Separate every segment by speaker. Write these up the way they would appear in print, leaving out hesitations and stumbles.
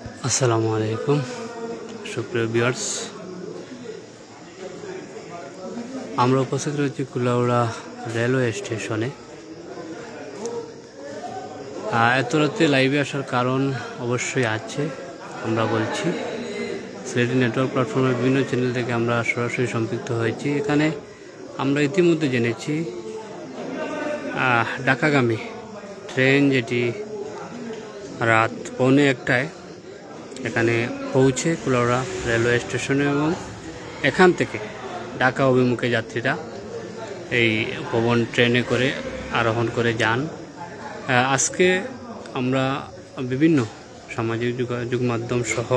Speaker 1: আসসালামু আলাইকুম সুপ্রিয় ভিউয়ার্স, আমরা উপস্থিত রয়েছি কুলাউড়া রেলওয়ে স্টেশনে। এত রাতে লাইভে আসার কারণ অবশ্যই আছে, আমরা বলছি সিলেটি নেটওয়ার্ক প্ল্যাটফর্মের বিভিন্ন চ্যানেল থেকে আমরা সরাসরি সম্পৃক্ত হয়েছি। এখানে আমরা ইতিমধ্যে জেনেছি ঢাকাগামী ট্রেন যেটি রাত 1:45 এখানে পৌঁছে কুলাউড়া রেলওয়ে স্টেশনে এবং এখান থেকে ঢাকা অভিমুখে যাত্রীরা এই উপবন ট্রেনে করে আরোহণ করে যান। আজকে আমরা বিভিন্ন সামাজিক যোগাযোগ মাধ্যম সহ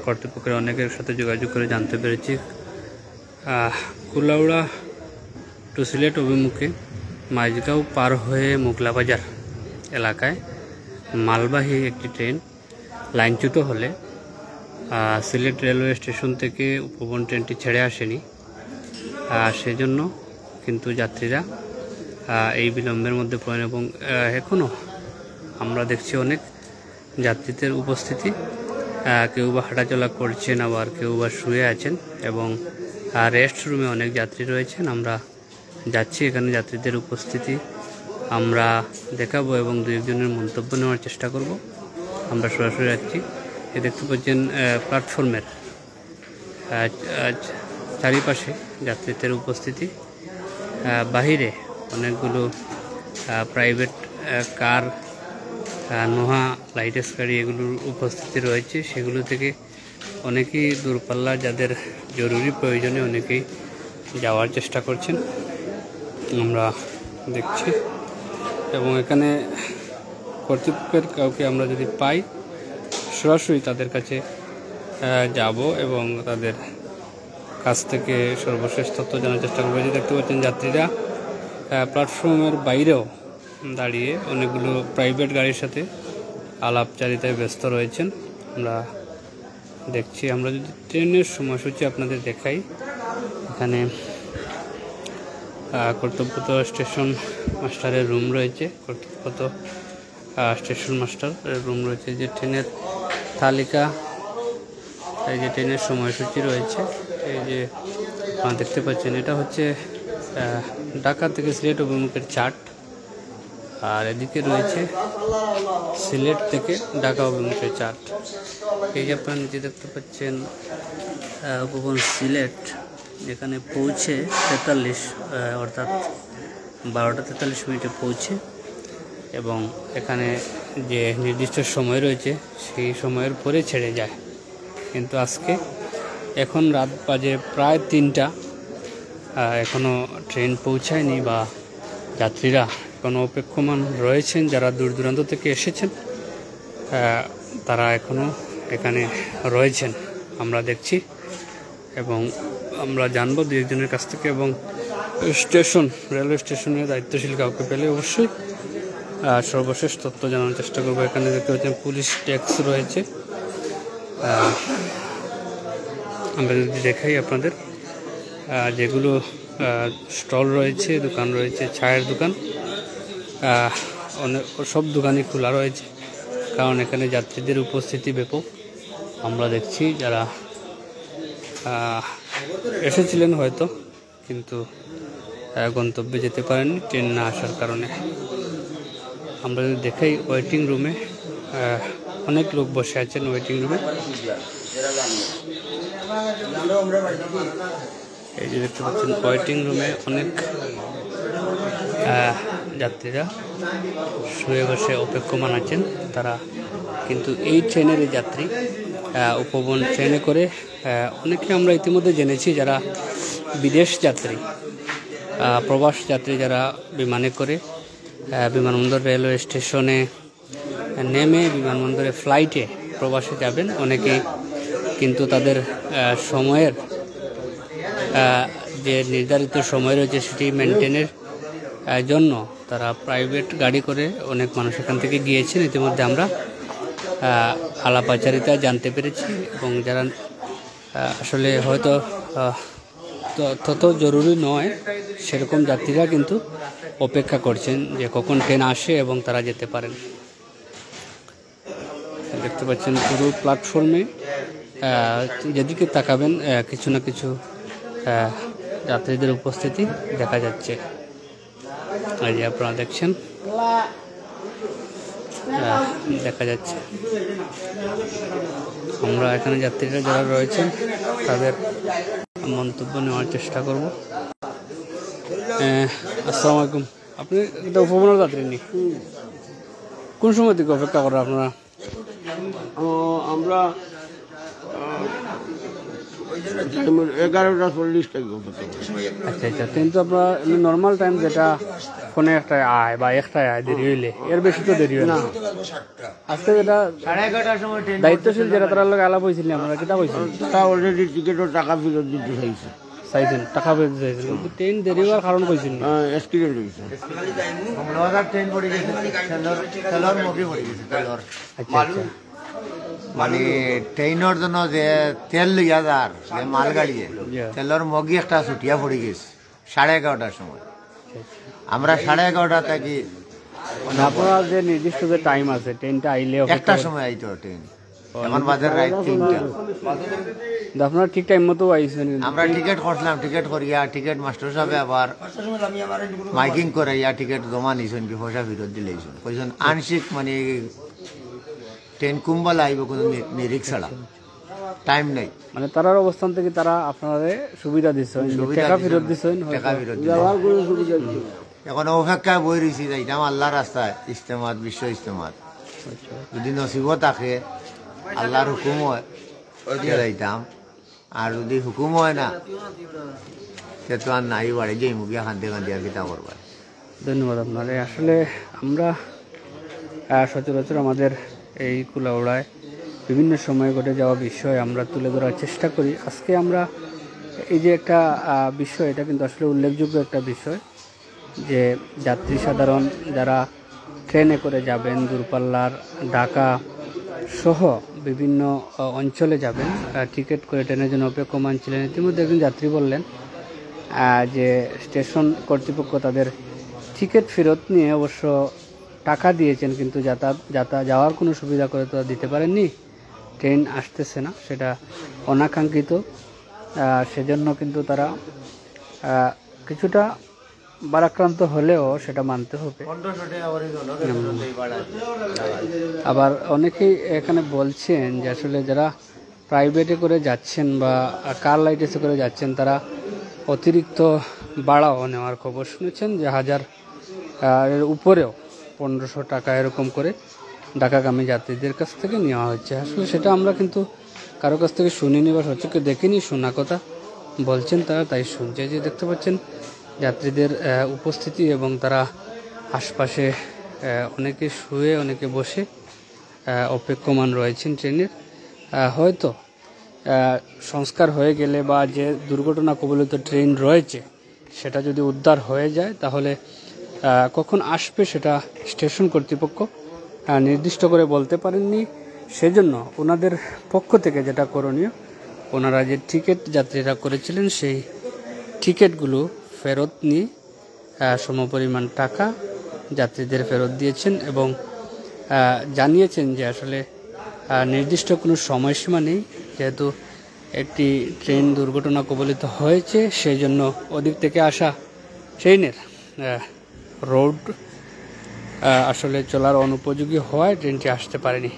Speaker 1: কর্তৃপক্ষের অনেকের সাথে যোগাযোগ করে জানতে পেরেছি কুলাউড়া টু সিলেট অভিমুখে মাঝগাঁও পার হয়ে মোগলা বাজার এলাকায় মালবাহী একটি ট্রেন লাইনচ্যুত হলে সিলেট রেলওয়ে স্টেশন থেকে উপবন ট্রেনটি ছেড়ে আসেনি। সেজন্য কিন্তু যাত্রীরা এই বিলম্বের মধ্যে পড়েন এবং এখনও আমরা দেখছি অনেক যাত্রীদের উপস্থিতি। কেউ বা হাঁটাচলা করছেন, আবার কেউ বা শুয়ে আছেন এবং রেস্ট রুমে অনেক যাত্রী রয়েছেন। আমরা যাচ্ছি, এখানে যাত্রীদের উপস্থিতি আমরা দেখাবো এবং দু একজনের মন্তব্য নেওয়ার চেষ্টা করব। আমরা সরাসরি যাচ্ছি। দেখতে পাচ্ছেন প্ল্যাটফর্মের চারিপাশে যাত্রীদের উপস্থিতি। বাহিরে অনেকগুলো প্রাইভেট কার, নোহা, লাইটেস গাড়ি এগুলোর উপস্থিতি রয়েছে। সেগুলো থেকে অনেকেই দূরপাল্লা যাদের জরুরি প্রয়োজনে অনেকেই যাওয়ার চেষ্টা করছেন, আমরা দেখছি। এবং এখানে কর্তৃপক্ষের কাউকে আমরা যদি পাই সরাসরি তাদের কাছে যাব এবং তাদের কাছ থেকে সর্বশেষ তথ্য জানার চেষ্টা করবো। যে দেখতে পাচ্ছেন যাত্রীরা প্ল্যাটফর্মের বাইরেও দাঁড়িয়ে অনেকগুলো প্রাইভেট গাড়ির সাথে আলাপচারিতায় ব্যস্ত রয়েছেন, আমরা দেখছি। আমরা যদি ট্রেনের সময়সূচি আপনাদের দেখাই, এখানে কর্তব্যরত স্টেশন মাস্টারের রুম রয়েছে, কর্তব্যরত স্টেশন মাস্টার রুম রয়েছে। যে ট্রেনের তালিকা, এই যে ট্রেনের সময়সূচি রয়েছে, এই যে দেখতে পাচ্ছেন, এটা হচ্ছে ঢাকা থেকে সিলেট অভিমুখের চার্ট। আর এদিকে রয়েছে সিলেট থেকে ঢাকা অভিমুখের চার্ট। এই যে আপনারা নিচে দেখতে পাচ্ছেন উপবন সিলেট এখানে পৌঁছে 43 অর্থাৎ 12টা 43 মিনিটে পৌঁছে এবং এখানে যে নির্দিষ্ট সময় রয়েছে সেই সময়ের পরে ছেড়ে যায়। কিন্তু আজকে এখন রাত বাজে প্রায় 3টা, এখনও ট্রেন পৌঁছায়নি বা যাত্রীরা এখনও অপেক্ষমান রয়েছেন। যারা দূর দূরান্ত থেকে এসেছেন তারা এখনও এখানে রয়েছেন, আমরা দেখছি এবং আমরা জানবো দু একজনের কাছ থেকে। এবং রেলওয়ে স্টেশনের দায়িত্বশীল কাউকে পেলে অবশ্যই সর্বশেষ তথ্য জানার চেষ্টা করবো। এখানে দেখতে পাচ্ছেন পুলিশ ট্যাক্স রয়েছে। আমরা যদি দেখাই আপনাদের, যেগুলো স্টল রয়েছে, দোকান রয়েছে, চায়ের দোকান, অনেক সব দোকানই খোলা রয়েছে, কারণ এখানে যাত্রীদের উপস্থিতি ব্যাপক। আমরা দেখছি যারা এসেছিলেন হয়তো, কিন্তু গন্তব্যে যেতে পারেননি ট্রেন না আসার কারণে। আমরা যদি দেখাই ওয়েটিং রুমে অনেক লোক বসে আছেন ওয়েটিং রুমে। এই যে দেখতে পাচ্ছেন ওয়েটিং রুমে অনেক যাত্রীরা শুয়ে বসে অপেক্ষমান আছেন। তারা কিন্তু এই ট্রেনের যাত্রী উপবন ট্রেনে করে অনেকে আমরা ইতিমধ্যে জেনেছি যারা বিদেশ যাত্রী, প্রবাস যাত্রী, যারা বিমানে করে বিমানবন্দর রেলওয়ে স্টেশনে নেমে বিমানবন্দরে ফ্লাইটে প্রবাসে যাবেন। অনেকেই কিন্তু তাদের সময়ের যে নির্ধারিত সময় রয়েছে সেটি মেনটেনের জন্য তারা প্রাইভেট গাড়ি করে অনেক মানুষ এখান থেকে গিয়েছেন। ইতিমধ্যে আমরা আলাপাচারিতা জানতে পেরেছি এবং যারা আসলে হয়তো তত জরুরি নয় সেরকম যাত্রীরা কিন্তু অপেক্ষা করছেন যে কখন ট্রেন আসে এবং তারা যেতে পারেন। দেখতে পাচ্ছেন পুরো প্ল্যাটফর্মে যেদিকে তাকাবেন কিছু না কিছু যাত্রীদের উপস্থিতি দেখা যাচ্ছে। এই যে আপনারা দেখছেন দেখা যাচ্ছে। আমরা এখানে যাত্রীরা যারা রয়েছেন তাদের মন্তব্য নেওয়ার চেষ্টা করব। আসসালামু আলাইকুম। আপনি এটা উপভোগের যাত্রী নি, কোন সময় থেকে অপেক্ষা করেন আপনারা?
Speaker 2: আমরা 11:40 থেকে।
Speaker 1: আচ্ছা আচ্ছা, কিন্তু আপনার নর্মাল টাইম যেটা ফোনে একটায় আয় বা একটায় আয় দেরি হইলে এর বেশি তো দেরি হয় না। আজকে যেটা
Speaker 2: 11:30 সময় ট্রেন
Speaker 1: দায়িত্বশীল যারা তারা লোক আলাপ হয়েছিল আমরা কেটা কইছিলাম
Speaker 2: তারা অলরেডি টিকিটের টাকা ফেরত দিতে চাইছে,
Speaker 1: চাইছেন টাকা ফেরত চাইছেন, কিন্তু ট্রেন দেরি হওয়ার কারণ কইছেন না।
Speaker 2: অ্যাক্সিডেন্ট হয়েছে। মঙ্গলবার ট্রেন পড়ে গেছে, তেলর মগি পড়ে গেছে তেলর।
Speaker 1: আচ্ছা আচ্ছা,
Speaker 3: মানে ট্রেনের জন্য যে তেল লইয়া যার যে মালগাড়ি তেলর মগি একটা ছুটিয়া পড়ে গেছে 11:30টার সময়। আমরা 11:30 থেকে
Speaker 1: আপনারা যে নির্দিষ্ট যে টাইম আছে ট্রেনটা আইলে
Speaker 3: একটা সময় আইতো ট্রেন, এখন বাজার রাত 3টা।
Speaker 1: আপনারা ঠিক টাইম মতো আইছেন?
Speaker 3: আমরা টিকিট করলাম, টিকিট করিয়া টিকিট মাস্টার সাহেব আবার মাইকিং করাইয়া টিকিট জমা নিছেন কি পয়সা ফেরত দিলেছেন, কইছেন আংশিক মানে ট্রেন কুম্বাল আইব কোনো নিরিখ ছাড়া টাইম নাই।
Speaker 1: মানে তারার অবস্থান থেকে তারা আপনাদের সুবিধা দিচ্ছেন, টাকা ফেরত দিচ্ছেন,
Speaker 3: টাকা ফেরত এখন অপেক্ষায় বই রয়েছি যাইতাম আল্লাহ রাস্তায় ইস্তেমাত, বিশ্ব ইস্তেমাত। যদি নসিব থাকে আল্লাহর হুকুম হয় যাইতাম, আর যদি হুকুম হয় না সে তো আর নাই বাড়ি যাই মুখিয়া খান্তি খান্তি আর কিতা করবার।
Speaker 1: ধন্যবাদ আপনার। আসলে আমরা সচরাচর আমাদের এই কুলাউড়ায় বিভিন্ন সময়ে ঘটে যাওয়া বিষয় আমরা তুলে ধরার চেষ্টা করি। আজকে আমরা এই যে একটা বিষয়, এটা কিন্তু আসলে উল্লেখযোগ্য একটা বিষয় যে যাত্রী সাধারণ যারা ট্রেনে করে যাবেন দূরপাল্লার ঢাকা সহ বিভিন্ন অঞ্চলে যাবেন, টিকিট করে ট্রেনের জন্য অপেক্ষমান ছিলেন। ইতিমধ্যে একজন যাত্রী বললেন যে স্টেশন কর্তৃপক্ষ তাদের টিকিট ফেরত নিয়ে অবশ্য টাকা দিয়েছেন, কিন্তু যাওয়ার কোনো সুবিধা করে তো দিতে পারেননি, ট্রেন আসতেছে না, সেটা অনাকাঙ্ক্ষিত। সেজন্য কিন্তু তারা কিছুটা বারাক্রান্ত হলেও সেটা মানতে হবে। আবার অনেকেই এখানে বলছেন যে আসলে যারা প্রাইভেটে করে যাচ্ছেন বা কার লাইটেসে করে যাচ্ছেন তারা অতিরিক্ত ভাড়াও নেওয়ার খবর শুনেছেন, যে 1000 এর উপরেও 1500 টাকা এরকম করে ঢাকাগামী যাত্রীদের কাছ থেকে নেওয়া হচ্ছে। আসলে সেটা আমরা কিন্তু কারো কাছ থেকে শুনিনি বা সচক্ষে দেখিনি, শোনা কথা বলছেন তারা, তাই শুনছে। যে দেখতে পাচ্ছেন যাত্রীদের উপস্থিতি এবং তারা আশপাশে অনেকে শুয়ে অনেকে বসে অপেক্ষমান রয়েছেন ট্রেনের। হয়তো সংস্কার হয়ে গেলে বা যে দুর্ঘটনা কবলিত ট্রেন রয়েছে সেটা যদি উদ্ধার হয়ে যায় তাহলে কখন আসবে সেটা স্টেশন কর্তৃপক্ষ নির্দিষ্ট করে বলতে পারেননি। সেজন্য ওনাদের পক্ষ থেকে যেটা করণীয়, ওনারা যে টিকিট যাত্রীরা করেছিলেন সেই টিকিটগুলো ফেরত নিয়ে সমপরিমাণ টাকা যাত্রীদের ফেরত দিয়েছেন এবং জানিয়েছেন যে আসলে নির্দিষ্ট কোনো সময়সীমা নেই, যেহেতু একটি ট্রেন দুর্ঘটনা কবলিত হয়েছে সেই জন্য ওদিক থেকে আসা ট্রেনের রোড আসলে চলার অনুপযোগী হওয়ায় ট্রেনটি আসতে পারেনি।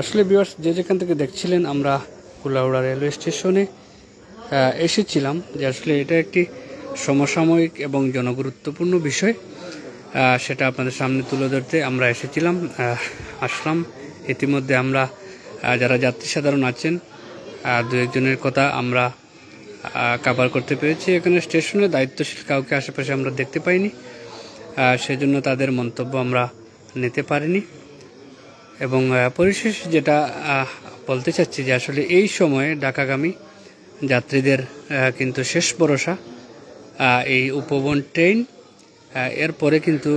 Speaker 1: আসলে ভিউয়ার্স, যে যেখান থেকে দেখছিলেন, আমরা কুলাউড়া রেলওয়ে স্টেশনে এসেছিলাম, যে আসলে এটা একটি সমসাময়িক এবং জনগুরুত্বপূর্ণ বিষয়, সেটা আপনাদের সামনে তুলে ধরতে আমরা এসেছিলাম, আসলাম। ইতিমধ্যে আমরা যারা যাত্রী সাধারণ আছেন দু একজনের কথা আমরা কভার করতে পেরেছি। এখানে স্টেশনে দায়িত্বশীল কাউকে আশেপাশে আমরা দেখতে পাইনি, সেজন্য তাদের মন্তব্য আমরা নিতে পারিনি। এবং পরিশেষ যেটা বলতে চাচ্ছি যে আসলে এই সময়ে ঢাকাগামী যাত্রীদের কিন্তু শেষ ভরসা এই উপবন ট্রেন। এরপরে কিন্তু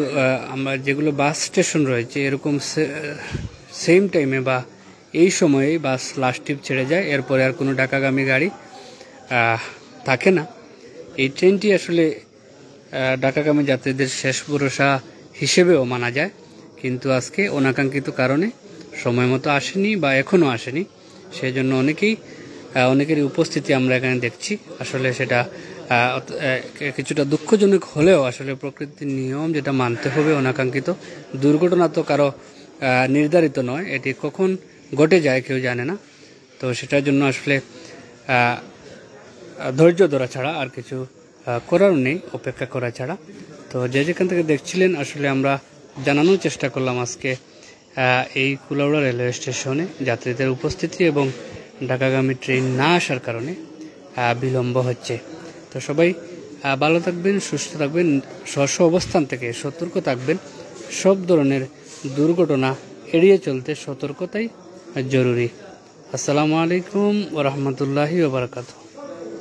Speaker 1: আমরা যেগুলো বাস স্টেশন রয়েছে এরকম সেম টাইমে বা এই সময়েই বাস লাস্ট ট্রিপ ছেড়ে যায়, এরপরে আর কোনো ঢাকাগামী গাড়ি থাকে না। এই ট্রেনটি আসলে ঢাকাগামী যাত্রীদের শেষ ভরসা হিসেবেও মানা যায়, কিন্তু আজকে অনাকাঙ্ক্ষিত কারণে সময় মতো আসেনি বা এখনও আসেনি, সেই জন্য অনেকেরই উপস্থিতি আমরা এখানে দেখছি। আসলে সেটা কিছুটা দুঃখজনক হলেও আসলে প্রকৃতির নিয়ম যেটা মানতে হবে অনাকাঙ্ক্ষিত। দুর্ঘটনা তো কারো নির্ধারিত নয়, এটি কখন ঘটে যায় কেউ জানে না। তো সেটার জন্য আসলে ধৈর্য ধরা ছাড়া আর কিছু করার নেই, অপেক্ষা করা ছাড়া। তো যে যেখান থেকে দেখছিলেন আসলে আমরা জানানোর চেষ্টা করলাম আজকে এই কুলাউড়া রেলওয়ে স্টেশনে যাত্রীদের উপস্থিতি এবং ঢাকাগামী ট্রেন না আসার কারণে বিলম্ব হচ্ছে। তো সবাই ভালো থাকবেন, সুস্থ থাকবেন, স্ব অবস্থান থেকে সতর্ক থাকবেন। সব ধরনের দুর্ঘটনা এড়িয়ে চলতে সতর্কতাই জরুরি। আসসালামু আলাইকুম ওয়া রাহমাতুল্লাহি ওয়া বারাকাতুহু।